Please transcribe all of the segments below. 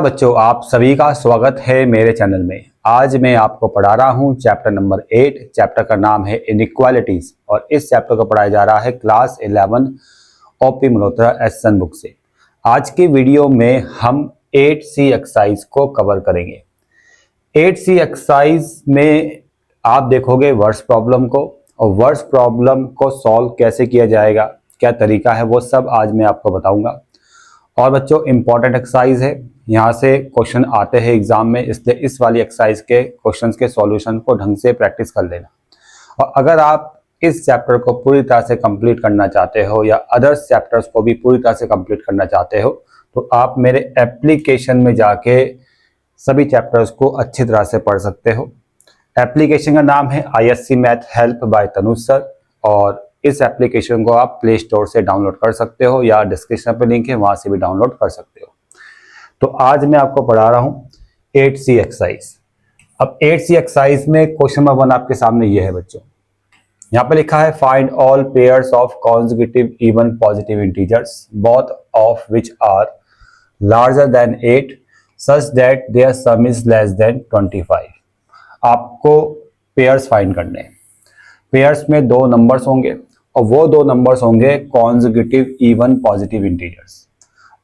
बच्चों, आप सभी का स्वागत है मेरे चैनल में। आज मैं आपको पढ़ा रहा हूं चैप्टर नंबर 8। चैप्टर का नाम है इनइक्वालिटीज और इस चैप्टर को पढ़ाया जा रहा है class 11 OP Malhotra SN book से। आज की वीडियो में हम 8C एक्सरसाइज को कवर करेंगे। 8C एक्सरसाइज में आप देखोगे वर्ड्स प्रॉब्लम को, और वर्ड्स प्रॉब्लम को सॉल्व कैसे किया जाएगा, क्या तरीका है, वो सब आज मैं आपको बताऊंगा। और बच्चों, इंपॉर्टेंट एक्सरसाइज है, यहाँ से क्वेश्चन आते हैं एग्जाम में, इसलिए इस वाली एक्सरसाइज के क्वेश्चंस के सॉल्यूशन को ढंग से प्रैक्टिस कर लेना। और अगर आप इस चैप्टर को पूरी तरह से कंप्लीट करना चाहते हो या अदर्स चैप्टर्स को भी पूरी तरह से कंप्लीट करना चाहते हो, तो आप मेरे एप्लीकेशन में जाके सभी चैप्टर्स को अच्छी तरह से पढ़ सकते हो। एप्लीकेशन का नाम है ISC math help by Tanuj sir, और इस एप्लीकेशन को आप प्ले स्टोर से डाउनलोड कर सकते हो या डिस्क्रिप्शन पे लिंक है, वहां से भी डाउनलोड कर सकते हो। तो आज मैं आपको पढ़ा रहा हूं 8C एक्सरसाइज। अब 8C एक्सरसाइज में क्वेश्चन नंबर 1 आपके सामने ये है बच्चों। यहाँ पे लिखा है find all pairs of consecutive even positive integers both of which are larger than 8 such that their sum is less than 25। आपको पेयर्स फाइंड करने हैं। पेयर्स में दो नंबर्स होंगे और वो दो नंबर्स होंगे कॉन्जिक्यूटिव इवन पॉजिटिव इंटीजर्स।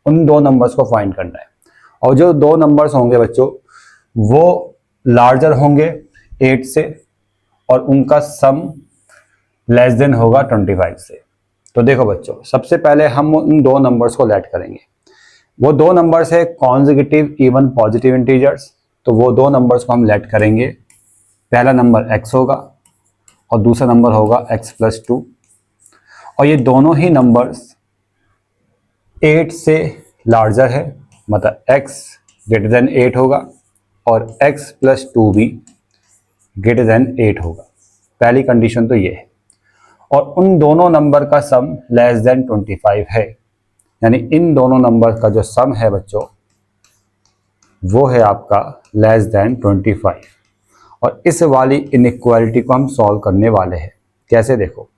उन दो नंबर्स को फाइंड करना है, और जो दो नंबर्स होंगे बच्चों वो लार्जर होंगे 8 से और उनका सम लेस देन होगा 25 से। तो देखो बच्चों, सबसे पहले हम उन दो नंबर्स को लेट करेंगे। वो दो नंबर्स है कॉन्जिक्यूटिव इवन पॉजिटिव इंटीजर्स, तो वो दो नंबर्स को हम लेट करेंगे। पहला नंबर x होगा और दूसरा नंबर होगा x+2, और ये दोनों ही नंबर्स 8 से लार्जर है, मतलब x ग्रेटर देन 8 होगा और x+2 भी ग्रेटर देन 8 होगा। पहली कंडीशन तो ये है। और उन दोनों नंबर का सम लेस देन 25 है, यानी इन दोनों नंबर का जो सम है बच्चों वो है आपका लेस देन 25। और इस वाली इनइक्वालिटी को हम सॉल्व करने वाले हैं। कैसे, देखो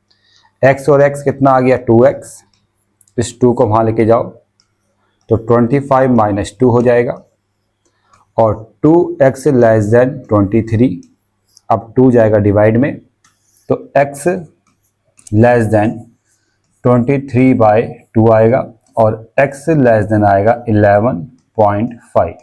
x और x कितना आ गया 2x, इस 2 को वहाँ लेके जाओ तो 25 - 2 हो जाएगा, और 2x लेस देन 23। अब 2 जाएगा डिवाइड में, तो x लेस देन 23/2 आएगा और x लेस देन आएगा 11.5।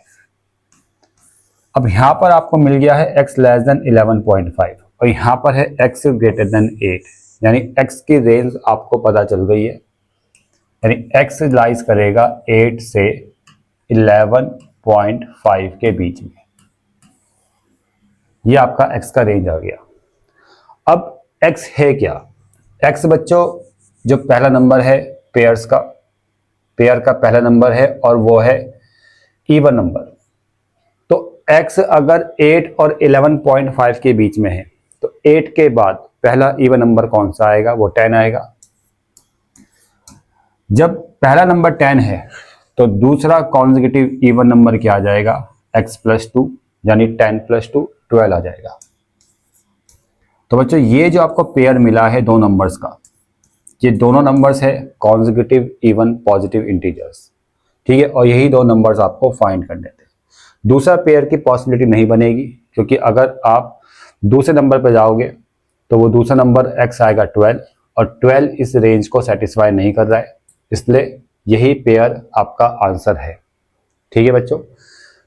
अब यहाँ पर आपको मिल गया है x लेस देन 11.5 और यहाँ पर है x ग्रेटर देन 8, यानी x की रेंज आपको पता चल गई है, यानी x लाइज करेगा 8 से 11.5 के बीच में। ये आपका x का रेंज आ गया। अब x है क्या? x बच्चों जो पहला नंबर है पेयर्स का, पेयर का पहला नंबर है और वो है इवन नंबर। तो x अगर 8 और 11.5 के बीच में है तो 8 के बाद पहला इवन नंबर कौन सा आएगा? वो 10 आएगा। जब पहला नंबर 10 है तो दूसरा कॉन्जिक्यूटिव इवन नंबर क्या आ जाएगा? x+2, यानी 10+2 12 आ जाएगा। तो बच्चों ये जो आपको पेयर मिला है दो नंबर्स का, ये दोनों नंबर्स है कॉन्जिक्यूटिव इवन पॉजिटिव इंटीजर्स, ठीक है। और यही दो नंबर्स आपको फाइंड करने थे। दूसरा पेयर की पॉसिबिलिटी नहीं बनेगी, क्योंकि अगर आप दूसरे नंबर पर जाओगे तो वो दूसरा नंबर x आएगा 12, और 12 इस रेंज को सेटिस्फाई नहीं कर रहा है, इसलिए यही पेयर आपका आंसर है, ठीक है बच्चों।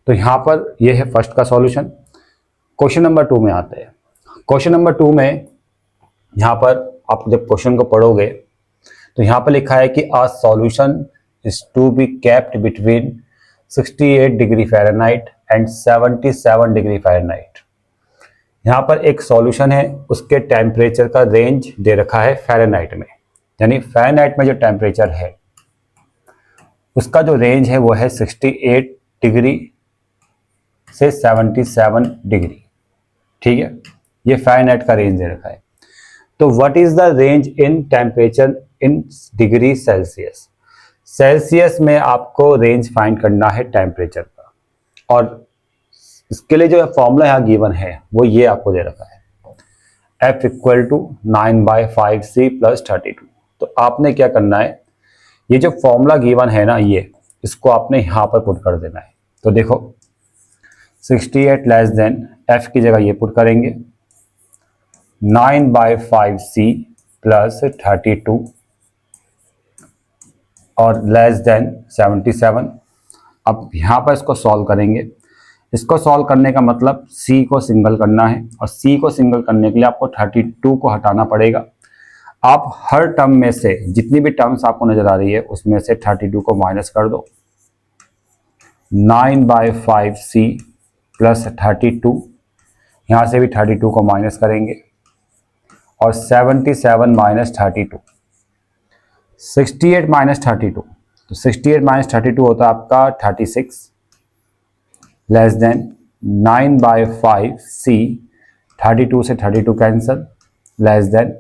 तो यहाँ पर ये है फर्स्ट का सॉल्यूशन। क्वेश्चन नंबर 2 में आते हैं। क्वेश्चन नंबर 2 में यहाँ पर आप जब क्वेश्चन को पढ़ोगे तो यहाँ पर लिखा है कि a solution is to be kept between 68 degree Fahrenheit and 77 degree Fahrenheit. यहाँ पर एक सॉल्यूशन है, उसके टेम्परेचर का रेंज दे रखा है फ़ारेनहाइट में, यानी फ़ारेनहाइट में जो टेम्परेचर है उसका जो रेंज है वो है 68 डिग्री से 77 डिग्री, ठीक है। ये फ़ारेनहाइट का रेंज दे रखा है। तो what is the range in temperature in degree Celsius? Celsius में आपको रेंज फाइंड करना है टेम्परेचर का, और इसके लिए जो फॉर्मूला यहाँ गिवन है वो ये आपको दे रखा है, F = 9/5C + 32। तो आपने क्या करना है, ये जो फॉर्मूला गिवन है ना, ये इसको आपने यहाँ पर पुट कर देना है। तो देखो 68 लेस देन f की जगह ये पुट करेंगे 9/5c प्लस 32 और लेस देन 77। अब यहाँ पर इसको सॉल्व करेंगे। इसको सॉल्व करने का मतलब c को सिंगल करना है और c को सिंगल करने के लिए आपको 32 को हटाना पड़ेगा। आप हर टर्म में से जितनी भी टर्म्स आपको नजर आ रही है उसमें से 32 को माइनस कर दो। 9/5c प्लस 32, यहाँ से भी 32 को माइनस करेंगे और 77 माइनस 32, 68 माइनस 32, तो 68 माइनस 32 होता है आपका 36 लेस देन 9/5c, 32 से 32 कैंसिल, लेस देन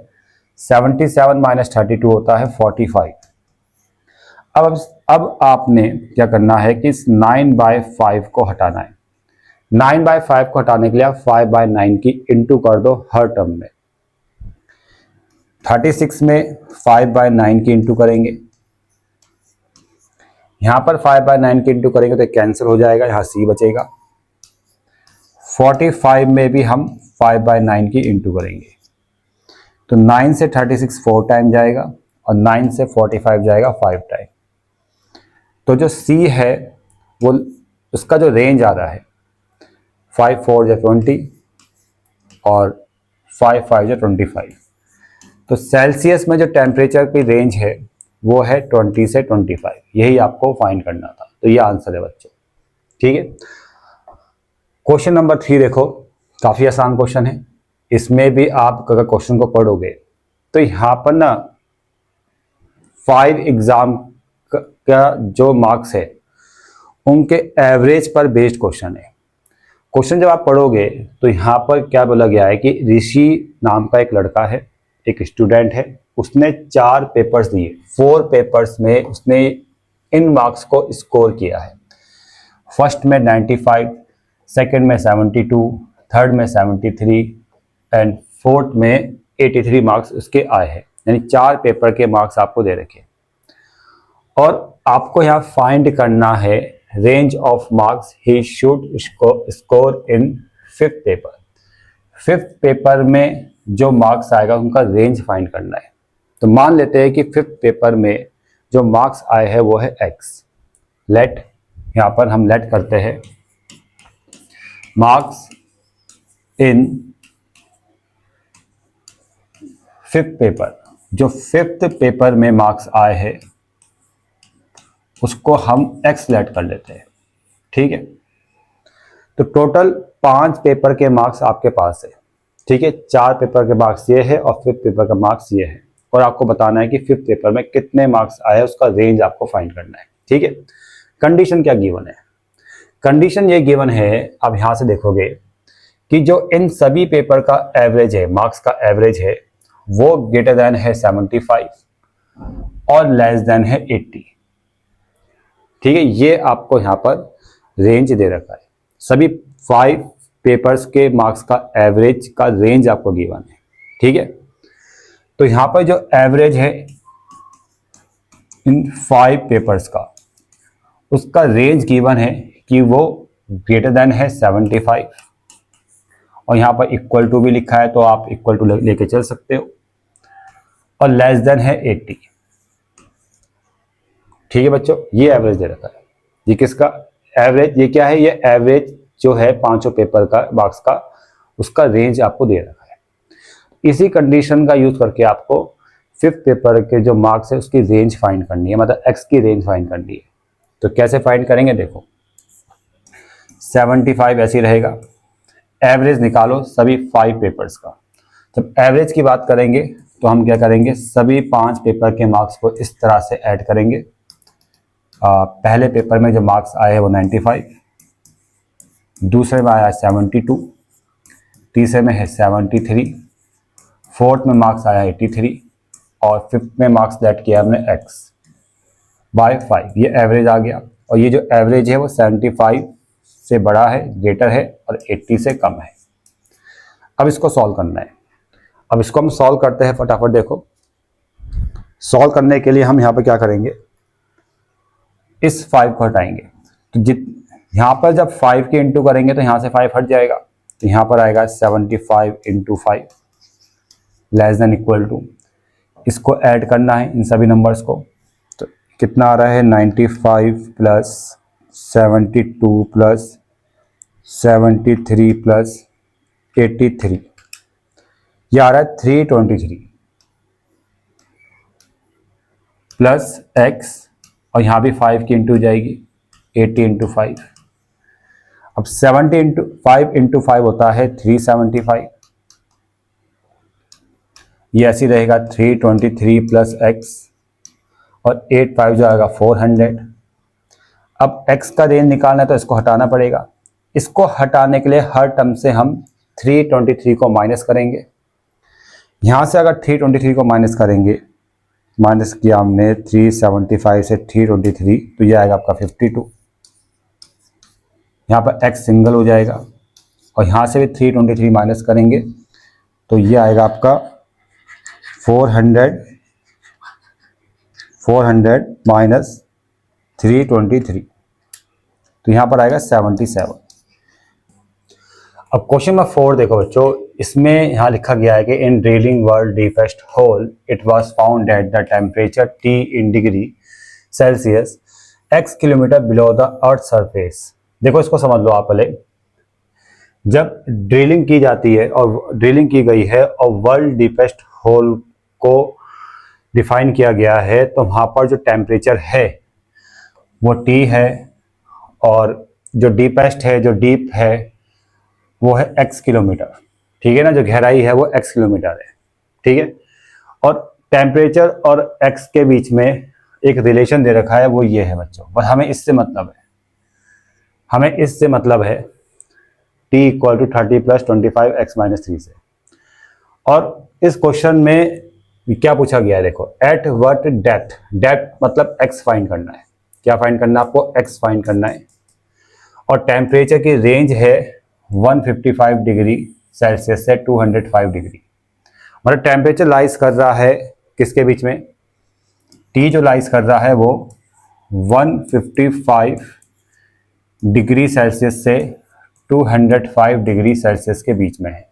77 माइनस 32 होता है 45। अब आपने क्या करना है कि इस 9/5 को हटाना है। 9/5 को हटाने के लिए आप 5/9 की इंटू कर दो हर टर्म में। 36 में 5/9 की इंटू करेंगे, यहां पर 5/9 की इंटू करेंगे तो कैंसिल हो जाएगा, यहां c बचेगा। 45 में भी हम 5/9 की इंटू करेंगे तो 9 से 36 4 टाइम जाएगा और 9 से 45 जाएगा 5 टाइम। तो जो c है वो उसका जो रेंज आ रहा है 5 4 जो 20 और 5 5 जो 25। तो सेल्सियस में जो टेम्परेचर की रेंज है वो है 20 से 25, यही आपको फाइंड करना था। तो ये आंसर है बच्चों, ठीक है। क्वेश्चन नंबर 3 देखो, काफ़ी आसान क्वेश्चन है। इसमें भी आप अगर क्वेश्चन को पढ़ोगे तो यहाँ पर ना 5 एग्जाम का जो मार्क्स है उनके एवरेज पर बेस्ड क्वेश्चन है। क्वेश्चन जब आप पढ़ोगे तो यहाँ पर क्या बोला गया है कि ऋषि नाम का एक लड़का है, एक स्टूडेंट है, उसने 4 पेपर्स दिए, 4 पेपर्स में उसने इन मार्क्स को स्कोर किया है। फर्स्ट में 95, सेकंड में 72, थर्ड में 73 एंड फोर्थ में 83 मार्क्स उसके आए हैं। यानी 4 पेपर के मार्क्स आपको दे रखे और आपको यहाँ फाइंड करना है range of marks he should score in 5th paper. 5th paper में जो मार्क्स आएगा उनका रेंज फाइंड करना है। तो मान लेते हैं कि 5th पेपर में जो मार्क्स आए हैं वो है x। लेट, यहाँ पर हम लेट करते हैं मार्क्स इन 5th पेपर। जो 5th पेपर में मार्क्स आए हैं उसको हम x लेट कर लेते हैं, ठीक है। तो टोटल 5 पेपर के मार्क्स आपके पास है, ठीक है। 4 पेपर के मार्क्स ये है और 5th पेपर का मार्क्स ये है और आपको बताना है कि 5th पेपर में कितने मार्क्स आए उसका रेंज आपको फाइंड करना है, ठीक है। कंडीशन क्या गिवन है? कंडीशन ये गिवन है, अब यहां से देखोगे कि जो इन सभी पेपर का एवरेज है, मार्क्स का एवरेज है, वो ग्रेटर देन है 75 और लेस देन है 80, ठीक है। ये आपको यहाँ पर रेंज दे रखा है। सभी 5 पेपर्स के मार्क्स का एवरेज का रेंज आपको गिवन है, ठीक है। तो यहाँ पर जो एवरेज है इन 5 पेपर्स का, उसका रेंज गिवन है कि वो ग्रेटर देन है 75 और यहाँ पर इक्वल टू भी लिखा है तो आप इक्वल टू लेके चल सकते हो, और लेस देन है 80, ठीक है बच्चों। ये एवरेज दे रखा है। ये किसका एवरेज, ये क्या है, ये एवरेज जो है 5 पेपर का मार्क्स का, उसका रेंज आपको दे रखा है। इसी कंडीशन का यूज करके आपको 5th पेपर के जो मार्क्स है उसकी रेंज फाइंड करनी है, मतलब x की रेंज फाइंड करनी है। तो कैसे फाइंड करेंगे, देखो 75 ऐसे ही रहेगा, एवरेज निकालो सभी 5 पेपर्स का। जब एवरेज की बात करेंगे तो हम क्या करेंगे, सभी 5 पेपर के मार्क्स को इस तरह से ऐड करेंगे। पहले पेपर में जो मार्क्स आए हैं वो 95, दूसरे में आया 72, तीसरे में है 73, फोर्थ में मार्क्स आया 83 और 5th में मार्क्स ऐड किया हमने x/5। ये एवरेज आ गया और ये जो एवरेज है वो 75 से बड़ा है, ग्रेटर है और 80 से कम है। अब इसको सॉल्व करना है। अब इसको हम सॉल्व करते हैं फटाफट। देखो सॉल्व करने के लिए हम यहाँ पे क्या करेंगे, इस 5 को हटाएंगे तो यहाँ पर जब 5 के इंटू करेंगे तो यहाँ से 5 हट जाएगा, तो यहाँ पर आएगा 75 into 5 less than equal to, इसको ऐड करना है इन सभी नंबर्स को, तो कितना आ रहा है 95 प्लस 72 प्लस 73 प्लस 83, ये आ रहा है 323 प्लस x, और यहाँ भी 5 की इंटू जाएगी 80 इंटू 5, अब 70 इंटू 5 इंटू 5 होता है 375, ये ऐसी रहेगा 323 प्लस x, और 8 5 जो आएगा 400। अब x का रेंज निकालना है तो इसको हटाना पड़ेगा, इसको हटाने के लिए हर टर्म से हम 323 को माइनस करेंगे। यहाँ से अगर 323 को माइनस करेंगे, माइनस किया हमने 375 से 323, तो ये आएगा आपका 52, यहाँ पर x सिंगल हो जाएगा, और यहाँ से भी 323 माइनस करेंगे तो ये आएगा आपका 400 माइनस 323, तो यहाँ पर आएगा 77। अब क्वेश्चन नंबर 4 देखो बच्चों, इसमें यहाँ लिखा गया है कि in drilling world deepest hole it was found at the temperature T in degree Celsius x kilometre below the earth surface. देखो इसको समझ लो आप पहले, जब ड्रिलिंग की जाती है और ड्रिलिंग की गई है और वर्ल्ड डीपेस्ट होल को डिफाइन किया गया है, तो वहाँ पर जो टेम्परेचर है वो T है, और जो डीपेस्ट है, जो डीप है, वो है x किलोमीटर, ठीक है ना, जो गहराई है वो x किलोमीटर है, ठीक है। और टेम्परेचर और x के बीच में एक रिलेशन दे रखा है, वो ये है बच्चों, बस हमें इससे मतलब है, t equal to 30 plus 25 x minus 3 से। और इस क्वेश्चन में क्या पूछा गया है, देखो एट व्हाट डेप्थ, डेप्थ मतलब x फाइंड करना है, क्या फाइंड करना है आपको, x फाइंड करना है, और टेम्परेचर की रेंज है 155 डिग्री सेल्सियस से 205 डिग्री, मतलब टेम्परेचर लाइज कर रहा है किसके बीच में, T जो लाइज कर रहा है वो 155 डिग्री सेल्सियस से 205 डिग्री सेल्सियस के बीच में है।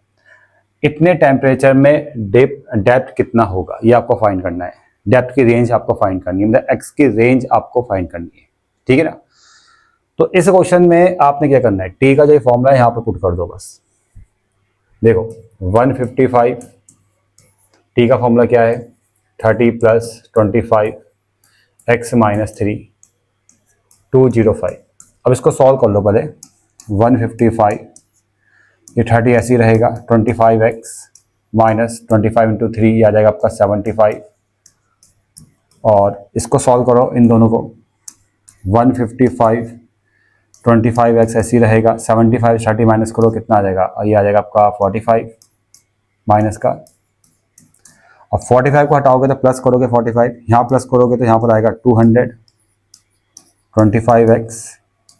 इतने टेम्परेचर में डेप्थ कितना होगा ये आपको फाइंड करना है, डेप्थ की रेंज आपको फाइंड करनी है, मतलब x की रेंज आपको फाइंड करनी है, ठीक है ना। तो इस क्वेश्चन में आपने क्या करना है, T का जो फॉर्मूला है यहाँ पर पुट कर दो बस। देखो 155, T का फॉर्मूला क्या है 30 प्लस 25 x माइनस 3 205। अब इसको सॉल्व कर लो पहले, 155 ये 30 ऐसी रहेगा, 25x माइनस 25 इंटू 3 आ जाएगा आपका 75, और इसको सॉल्व करो इन दोनों को, 155 25x ऐसी रहेगा, 75 30 माइनस करो कितना आ जाएगा, ये आ जाएगा आपका 45 माइनस का, और 45 को हटाओगे तो प्लस करोगे 45, यहाँ प्लस करोगे तो यहाँ पर आएगा 200 25x,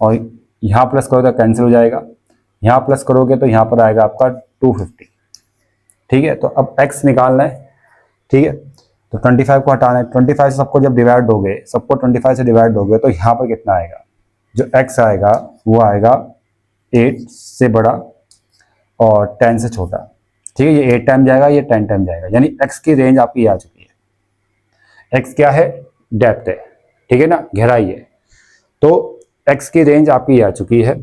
और यहाँ प्लस करोगे तो कैंसिल हो जाएगा, यहाँ प्लस करोगे तो यहाँ पर आएगा आपका 250, ठीक है। तो अब x निकालना है, ठीक है, तो 25 को हटाना है, 25 से सबको जब डिवाइड दोगे, सबको 25 से डिवाइड दोगे तो यहाँ पर कितना आएगा, जो x आएगा वो आएगा 8 से बड़ा और 10 से छोटा, ठीक है, ये 8 टाइम जाएगा, ये 10 टाइम जाएगा, यानी x की रेंज आपकी आ चुकी है। x क्या है, डेप्थ है, ठीक है ना, गहराई है, तो x की रेंज आपकी आ चुकी है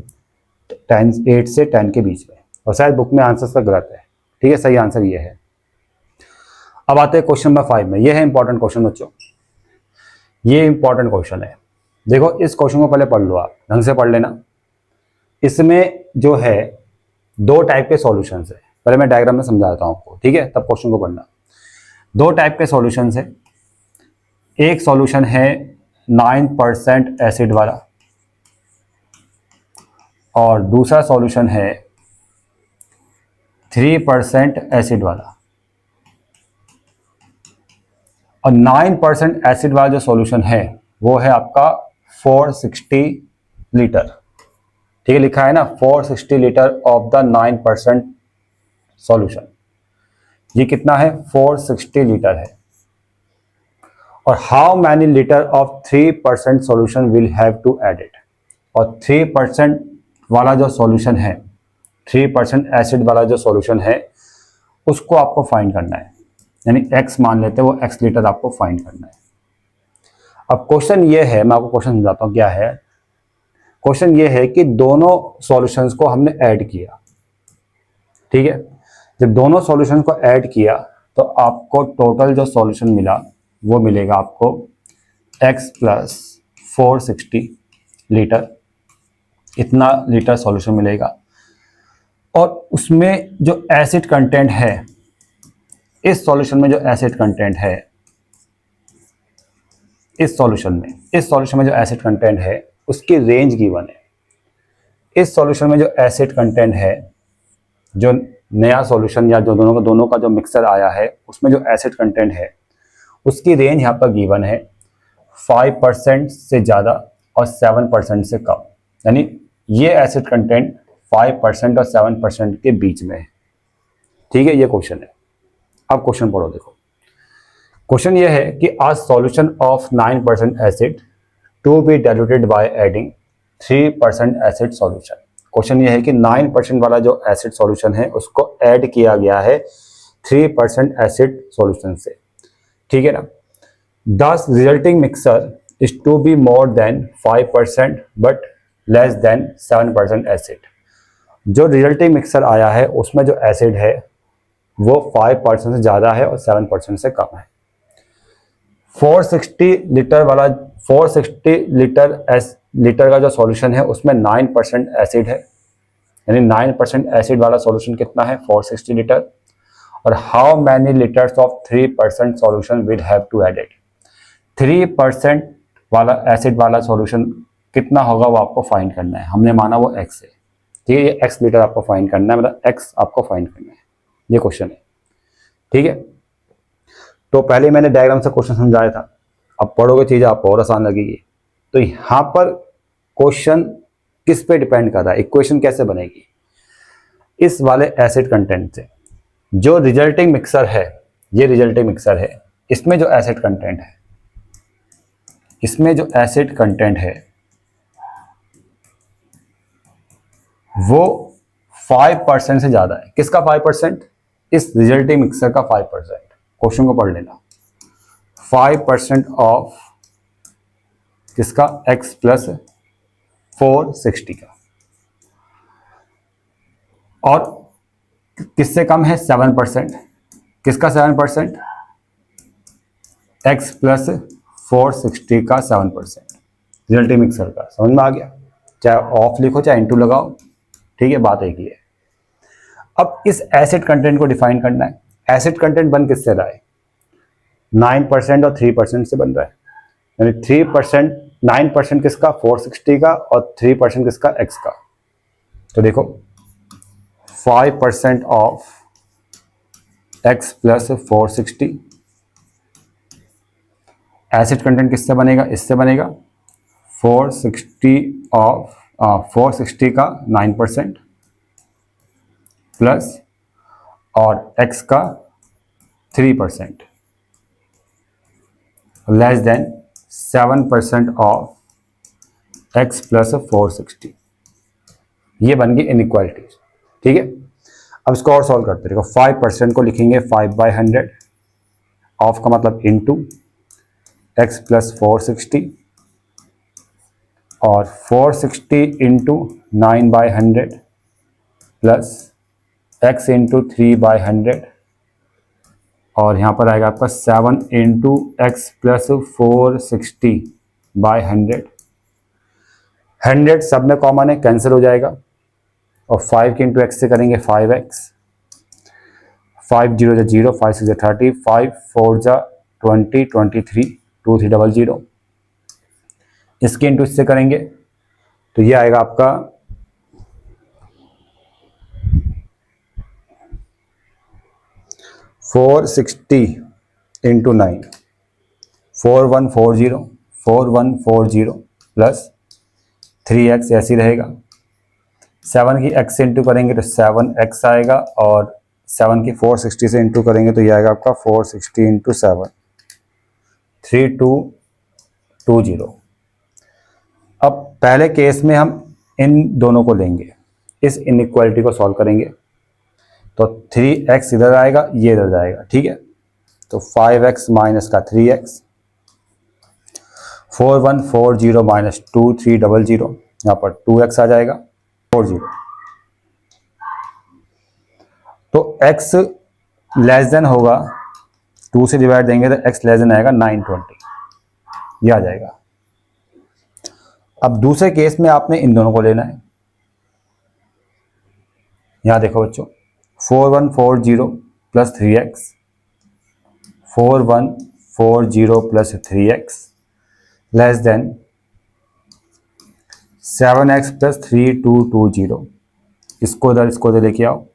8 से 10 के बीच में, और शायद बुक में आंसर का गलत है, ठीक है, सही आंसर ये है। अब आते हैं क्वेश्चन नंबर 5 में, ये है इंपॉर्टेंट क्वेश्चन बच्चों, ये इंपॉर्टेंट क्वेश्चन है। देखो इस क्वेश्चन को पहले पढ़ लो, आप ढंग से पढ़ लेना। इसमें जो है 2 टाइप के सॉल्यूशंस है, पहले मैं डायग्राम में समझाता हूँ आपको, ठीक है, तब क्वेश्चन को पढ़ना। 2 टाइप के सॉल्यूशंस है, एक सॉल्यूशन है 9% एसिड वाला, और दूसरा सॉल्यूशन है 3% एसिड वाला। और 9% एसिड वाला जो सॉल्यूशन है वो है आपका 460 लीटर, ठीक है, लिखा है ना 460 लीटर ऑफ द 9% सॉल्यूशन, ये कितना है 460 लीटर है। और how many litre of 3% solution will have to add it, और 3% वाला जो सॉल्यूशन है, 3% एसिड वाला जो सॉल्यूशन है उसको आपको फाइंड करना है, यानी x मान लेते हैं, वो x लीटर आपको फाइंड करना है। अब क्वेश्चन ये है, मैं आपको क्वेश्चन समझाता हूँ क्या है। क्वेश्चन ये है कि दोनों सॉल्यूशंस को हमने ऐड किया, ठीक है। जब दोनों सॉल्यूशन को ऐड किया तो आपको टोटल जो सॉल्यूशन मिला वो मिलेगा आपको x प्लस 460 लीटर, इतना लीटर सॉल्यूशन मिलेगा। और उसमें जो एसिड कंटेंट है, इस सॉल्यूशन में जो एसिड कंटेंट है, इस सॉल्यूशन में जो एसिड कंटेंट है उसकी रेंज गिवन है। इस सॉल्यूशन में जो एसिड कंटेंट है, जो नया सॉल्यूशन या जो दोनों का जो मिक्सर आया है उसमें जो एसिड कंटेंट है उसकी रेंज यहाँ पर गिवन है 5% से ज़्यादा और 7% से कम, यानी ये एसिड कंटेंट 5% और 7% के बीच में है, ठीक है। ये क्वेश्चन है। अब क्वेश्चन पढ़ो, देखो क्वेश्चन ये है कि a solution of 9% acid to be diluted by adding 3% acid solution। Question ये है कि 9% वाला जो एसिड सॉल्यूशन है उसको ऐड किया गया है 3% एसिड सॉल्यूशन से, ठीक है ना। The resulting mixer is to be more than 5% but less than 7% acid. जो रिजल्टिंग मिक्सर आया है उसमें जो एसिड है वो 5% से ज़्यादा है और 7% से कम है। 460 लीटर का जो सॉल्यूशन है उसमें 9% एसिड है, यानी 9% एसिड वाला सॉल्यूशन कितना है, 460 लीटर। और how many litres of 3% solution will have to added. 3% वाला एसिड वाला सॉल्यूशन कितना होगा वो आपको फाइंड करना है। हमने माना वो x है, ठीक है। ये x लीटर आपको फाइंड करना है, मतलब x आपको फाइंड करना है, ये क्वेश्चन है, ठीक है। तो पहले मैंने डायग्राम से क्वेश्चन समझाया था, अब पढ़ोगे चीज़ आपको और आसान लगेगी। तो यहाँ पर क्वेश्चन किस पे डिपेंड कर रहा है, इक्वेशन कैसे बनेगी। इस वाले एसिड कंटेंट से जो रिजल्टिंग मिक्सर है, ये रिजल्टिंग मिक्सर है, इसमें जो एसिड कंटेंट है, इसमें जो एसिड कंटेंट है वो 5% से ज़्यादा है। किसका 5%? इस रिजल्टिंग मिक्सर का 5%। क्वेश्चन को पढ़ लेना। 5% ऑफ किसका, x प्लस 460 का, और किससे कम है, 7%। किसका 7%? x प्लस 460 का 7%, रिजल्टिंग मिक्सर का। समझ में आ गया? चाहे ऑफ लिखो चाहे इनटू लगाओ, ठीक है, बात एक ही है। अब इस एसिड कंटेंट को डिफाइन करना है। एसिड कंटेंट बन किससे रहा है, 9% और 3% से बन रहा है, यानी 3%, 9% किसका, 460 का, और 3% किसका, x का। तो देखो 5% of x plus 460, acid content किससे बनेगा, इससे बनेगा 460 ऑफ 460 का 9% प्लस और x का 3% less than 7% of x plus 460। ये बन गई इनइक्वालिटी, ठीक है। अब इसको और सॉल्व करते देखो। 5% को लिखेंगे 5/100, ऑफ का मतलब इनटू x प्लस 460, और 460 इंटू 9/100 प्लस x इंटू 3/100, और यहाँ पर आएगा आपका 7 इंटू एक्स प्लस 460/100। 100 सब में कॉमन है, कैंसिल हो जाएगा, और 5 के इंटू एक्स से करेंगे 5x, 5 0 जा 0, 5 6 जा 30, 5 4 जा 20, 23, 2 3 0 0। इसके इंटू इससे करेंगे तो ये आएगा आपका 460 इंटू 9, 4140, 4140 प्लस 3x ऐसे ही रहेगा। 7 की x से इंटू करेंगे तो 7x आएगा, और 7 की 460 से इंटू करेंगे तो ये आएगा आपका 460 इंटू 7, 3220। अब पहले केस में हम इन दोनों को लेंगे, इस इनइक्वालिटी को सॉल्व करेंगे। तो 3x इधर आएगा, ये इधर जाएगा, ठीक है। तो 5x माइनस का 3x, 4140 माइनस 2300, यहाँ पर 2x आ जाएगा, 40। तो x लेस देन होगा, 2 से डिवाइड देंगे तो x लेस देन आएगा 920, ये आ जाएगा। अब दूसरे केस में आपने इन दोनों को लेना है। यहां देखो बच्चों, 4140 plus 3x, 4140 plus 3x less than 7x plus 3220। इसको इधर लेके आओ।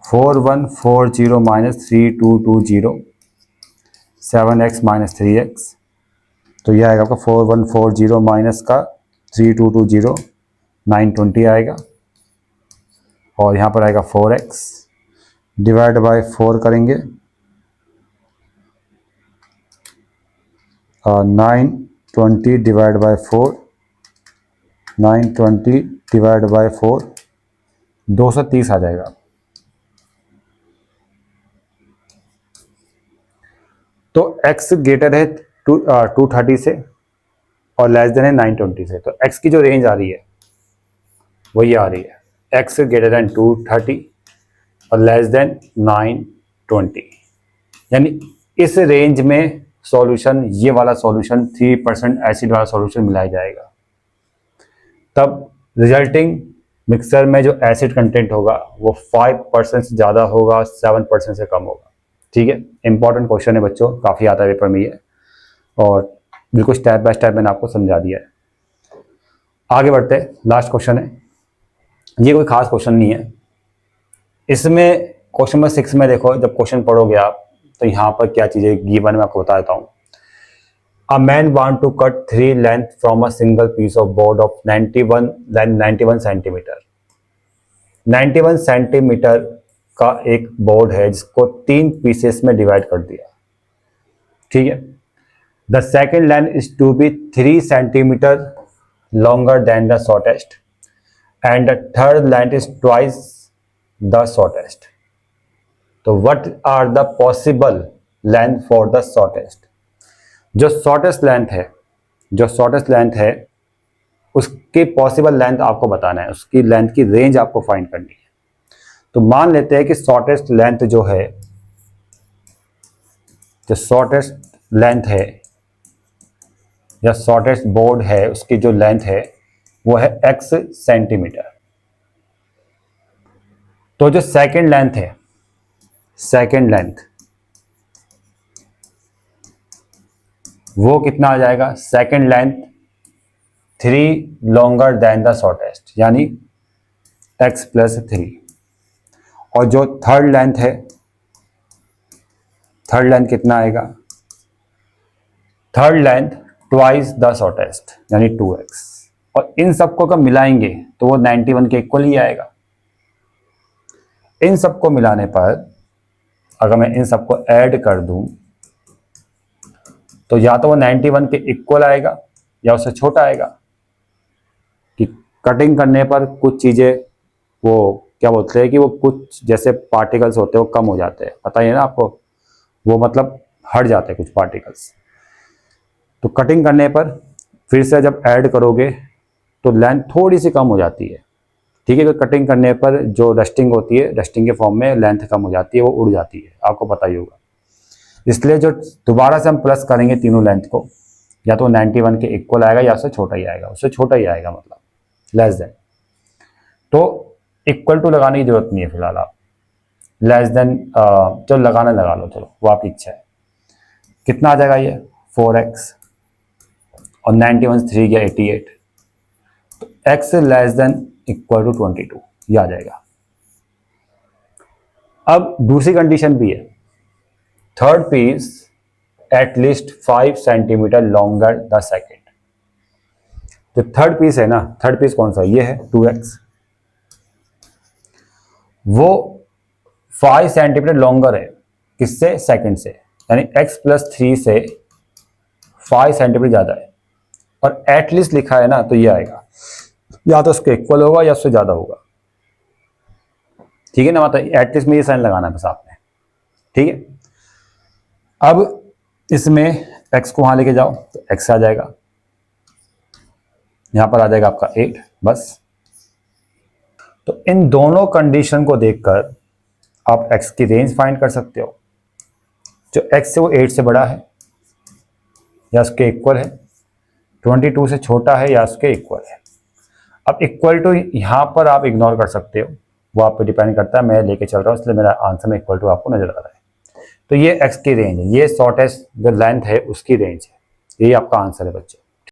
4140 माइनस 3220, 7x माइनस 3x, तो यह आएगा आपका 4140 माइनस का 3220, 920 आएगा। और यहाँ पर आएगा 4x डिवाइड बाय 4 करेंगे, 920 डिवाइड बाय 4, 920 डिवाइड बाय 4, 230 आ जाएगा। तो x ग्रेटर है 230 से और लेस देन है 920 से। तो x की जो रेंज आ रही है वो ये आ रही है, x ग्रेटर देन 230 और लेस देन 920। यानी इस रेंज में सॉल्यूशन, ये वाला सॉल्यूशन 3% एसिड वाला सॉल्यूशन मिलाया जाएगा। तब रिजल्टिंग मिक्सर में जो एसिड कंटेंट होगा वो 5% से ज़्यादा होगा, 7% से कम होगा। ठीक है, इंपॉर्टेंट क्वेश्चन है बच्चों, काफ़ी आता है पेपर में ये, और बिल्कुल स्टेप बाय स्टेप मैंने आपको समझा दिया है। आगे बढ़ते हैं, लास्ट क्वेश्चन है। ये कोई खास क्वेश्चन नहीं है। इसमें क्वेश्चन नंबर 6 में देखो, जब क्वेश्चन पढ़ोगे आप तो यहाँ पर क्या चीज़ें गिवन मैं आपको बता देता हूँ। A man want to cut 3 length from a single piece of board of 91 centimetre. 91 centimetre का एक बोर्ड है जिसको 3 पीसेस में डिवाइड कर दिया। ठीक है, the second length is to be 3 centimetre longer than the shortest and the third length is twice the shortest. तो what are the possible length for the shortest. जो शॉर्टेस्ट लेंथ है उसकी possible length आपको बताना है, उसकी length की range आपको फाइंड करनी है। तो मान लेते हैं कि शॉर्टेस्ट लेंथ जो है, जो शॉर्टेस्ट लेंथ है या शॉर्टेस्ट बोर्ड है, उसकी जो लेंथ है वो है x सेंटीमीटर। तो जो सेकंड लेंथ है, सेकंड लेंथ वो कितना आ जाएगा, second length 3 longer than the shortest, यानी x प्लस 3। और जो थर्ड लेंथ है, थर्ड लेंथ कितना आएगा, third length twice the shortest यानी 2x। और इन सबको अगर मिलाएंगे तो वो 91 के इक्वल ही आएगा। इन सबको मिलाने पर अगर मैं इन सबको ऐड कर दूं तो या तो वो 91 के इक्वल आएगा या उससे छोटा आएगा। कि कटिंग करने पर कुछ चीज़ें वो क्या बोलते हैं कि वो कुछ जैसे पार्टिकल्स होते हैं वो कम हो जाते हैं, पता ही है ना आपको, वो मतलब हट जाते हैं कुछ पार्टिकल्स। तो कटिंग करने पर फिर से जब ऐड करोगे तो लेंथ थोड़ी सी कम हो जाती है। ठीक है, तो कटिंग करने पर जो डस्टिंग होती है, डस्टिंग के फॉर्म में लेंथ कम हो जाती है, वो उड़ जाती है, आपको पता ही होगा। इसलिए जो दोबारा से हम प्लस करेंगे तीनों लेंथ को, या तो 91 के इक्वल आएगा या उससे छोटा ही आएगा, उससे छोटा ही आएगा मतलब लेस देन। तो इक्वल टू लगाने की जरूरत नहीं है फिलहाल, आप लेस देन चलो लगाना लगा लो, चलो वो आपकी इच्छा है। कितना आ जाएगा ये 4x और 91 3 या 88, तो x less than equal to 22 ये आ जाएगा। अब दूसरी कंडीशन भी है, third piece at least 5 centimetre longer the second. जो थर्ड पीस है ना, थर्ड पीस कौन सा, ये है 2x, वो 5 सेंटीमीटर लॉन्गर है किससे, सेकंड से, यानी x प्लस 3 से 5 सेंटीमीटर ज़्यादा है। और एटलीस्ट लिखा है ना, तो ये आएगा, या तो उसके इक्वल होगा या उससे ज्यादा होगा। ठीक है ना, मतलब एटलीस्ट में ये साइन लगाना है बस आपने। ठीक है, अब इसमें x को वहां लेके जाओ तो x आ जाएगा, यहां पर आ जाएगा आपका 8 बस। तो इन दोनों कंडीशन को देखकर आप x की रेंज फाइंड कर सकते हो। जो x है वो 8 से बड़ा है या उसके इक्वल है, 22 से छोटा है या उसके इक्वल है। अब इक्वल टू यहां पर आप इग्नोर कर सकते हो, वो आप पे डिपेंड करता है, मैं लेके चल रहा हूं इसलिए मेरा आंसर में इक्वल टू आपको नजर आ रहा है। तो ये x की रेंज है, ये शॉर्टेस्ट जो लेंथ है उसकी रेंज है, यही आपका आंसर है बच्चे।